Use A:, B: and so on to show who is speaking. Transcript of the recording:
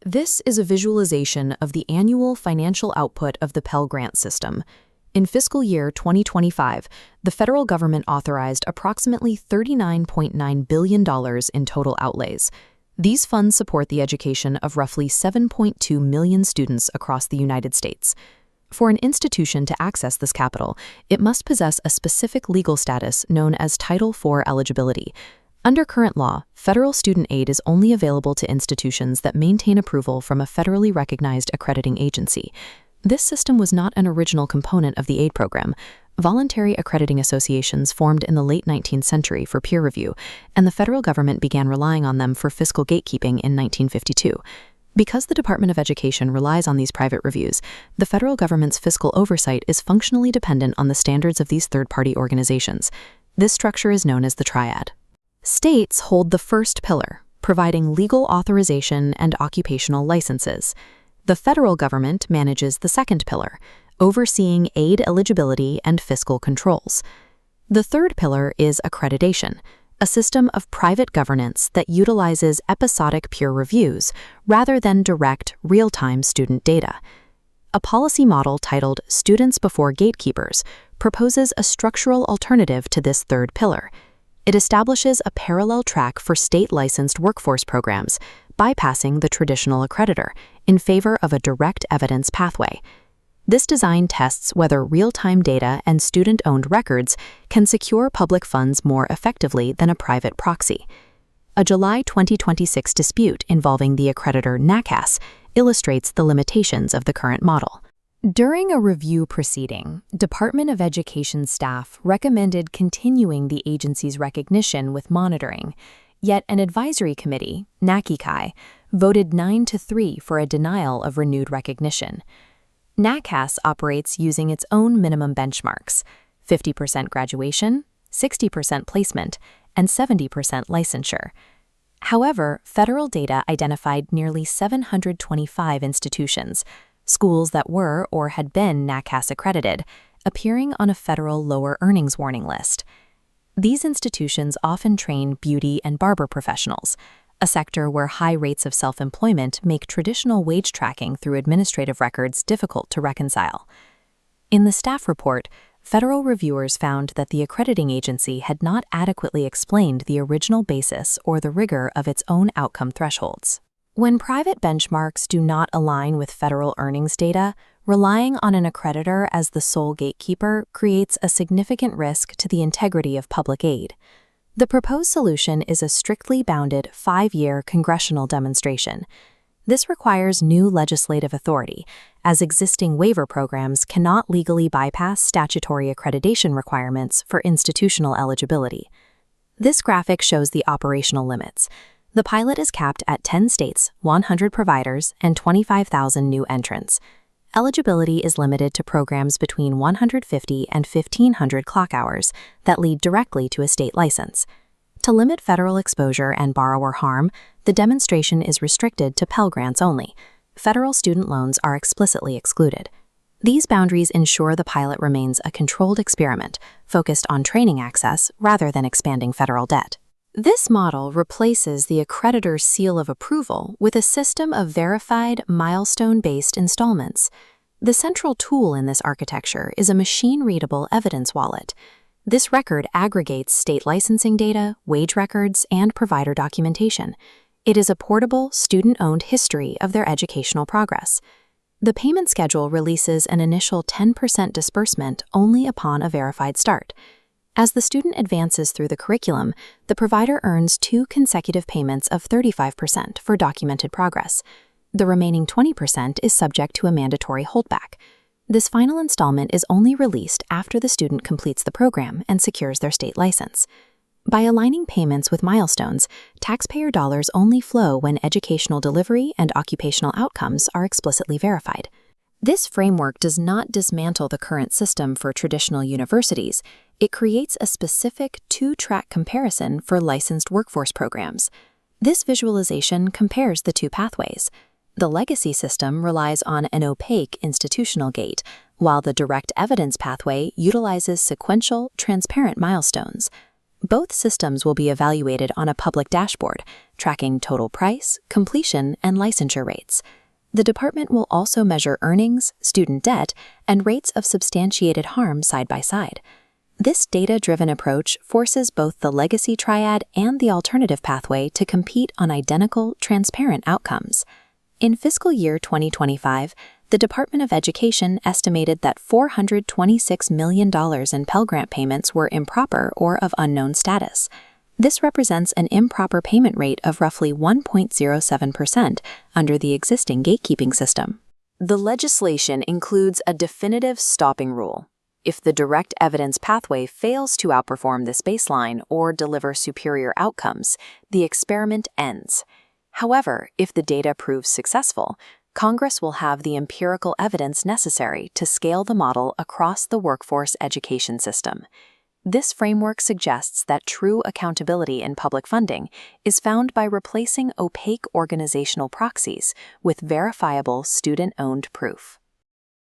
A: This is a visualization of the annual financial output of the Pell Grant system. In fiscal year 2025, the federal government authorized approximately $39.9 billion in total outlays. These funds support the education of roughly 7.2 million students across the United States. For an institution to access this capital, it must possess a specific legal status known as Title IV eligibility. Under current law, federal student aid is only available to institutions that maintain approval from a federally recognized accrediting agency. This system was not an original component of the aid program. Voluntary accrediting associations formed in the late 19th century for peer review, and the federal government began relying on them for fiscal gatekeeping in 1952. Because the Department of Education relies on these private reviews, the federal government's fiscal oversight is functionally dependent on the standards of these third-party organizations. This structure is known as the triad. States hold the first pillar, providing legal authorization and occupational licenses. The federal government manages the second pillar, overseeing aid eligibility and fiscal controls. The third pillar is accreditation, a system of private governance that utilizes episodic peer reviews rather than direct, real-time student data. A policy model titled Students Before Gatekeepers proposes a structural alternative to this third pillar. It establishes a parallel track for state-licensed workforce programs, bypassing the traditional accreditor in favor of a direct evidence pathway. This design tests whether real-time data and student-owned records can secure public funds more effectively than a private proxy. A July 2026 dispute involving the accreditor NACAS illustrates the limitations of the current model. During a review proceeding, Department of Education staff recommended continuing the agency's recognition with monitoring, yet an advisory committee, NACI, voted 9-3 for a denial of renewed recognition. NACAS operates using its own minimum benchmarks: 50% graduation, 60% placement, and 70% licensure. However, federal data identified nearly 725 institutions, schools that were or had been NACAS accredited, appearing on a federal lower earnings warning list. These institutions often train beauty and barber professionals, a sector where high rates of self-employment make traditional wage tracking through administrative records difficult to reconcile. In the staff report, federal reviewers found that the accrediting agency had not adequately explained the original basis or the rigor of its own outcome thresholds. When private benchmarks do not align with federal earnings data, relying on an accreditor as the sole gatekeeper creates a significant risk to the integrity of public aid. The proposed solution is a strictly bounded 5-year congressional demonstration. This requires new legislative authority, as existing waiver programs cannot legally bypass statutory accreditation requirements for institutional eligibility. This graphic shows the operational limits. The pilot is capped at 10 states, 100 providers, and 25,000 new entrants. Eligibility is limited to programs between 150 and 1,500 clock hours that lead directly to a state license. To limit federal exposure and borrower harm, the demonstration is restricted to Pell Grants only. Federal student loans are explicitly excluded. These boundaries ensure the pilot remains a controlled experiment, focused on training access rather than expanding federal debt. This model replaces the accreditor's seal of approval with a system of verified, milestone-based installments. The central tool in this architecture is a machine-readable evidence wallet. This record aggregates state licensing data, wage records, and provider documentation. It is a portable, student-owned history of their educational progress. The payment schedule releases an initial 10% disbursement only upon a verified start. As the student advances through the curriculum, the provider earns 2 consecutive payments of 35% for documented progress. The remaining 20% is subject to a mandatory holdback. This final installment is only released after the student completes the program and secures their state license. By aligning payments with milestones, taxpayer dollars only flow when educational delivery and occupational outcomes are explicitly verified. This framework does not dismantle the current system for traditional universities. It creates a specific 2-track comparison for licensed workforce programs. This visualization compares the 2 pathways. The legacy system relies on an opaque institutional gate, while the direct evidence pathway utilizes sequential, transparent milestones. Both systems will be evaluated on a public dashboard, tracking total price, completion, and licensure rates. The department will also measure earnings, student debt, and rates of substantiated harm side by side. This data-driven approach forces both the legacy triad and the alternative pathway to compete on identical, transparent outcomes. In fiscal year 2025, the Department of Education estimated that $426 million in Pell Grant payments were improper or of unknown status. This represents an improper payment rate of roughly 1.07% under the existing gatekeeping system. The legislation includes a definitive stopping rule. If the direct evidence pathway fails to outperform this baseline or deliver superior outcomes, the experiment ends. However, if the data proves successful, Congress will have the empirical evidence necessary to scale the model across the workforce education system. This framework suggests that true accountability in public funding is found by replacing opaque organizational proxies with verifiable student-owned proof.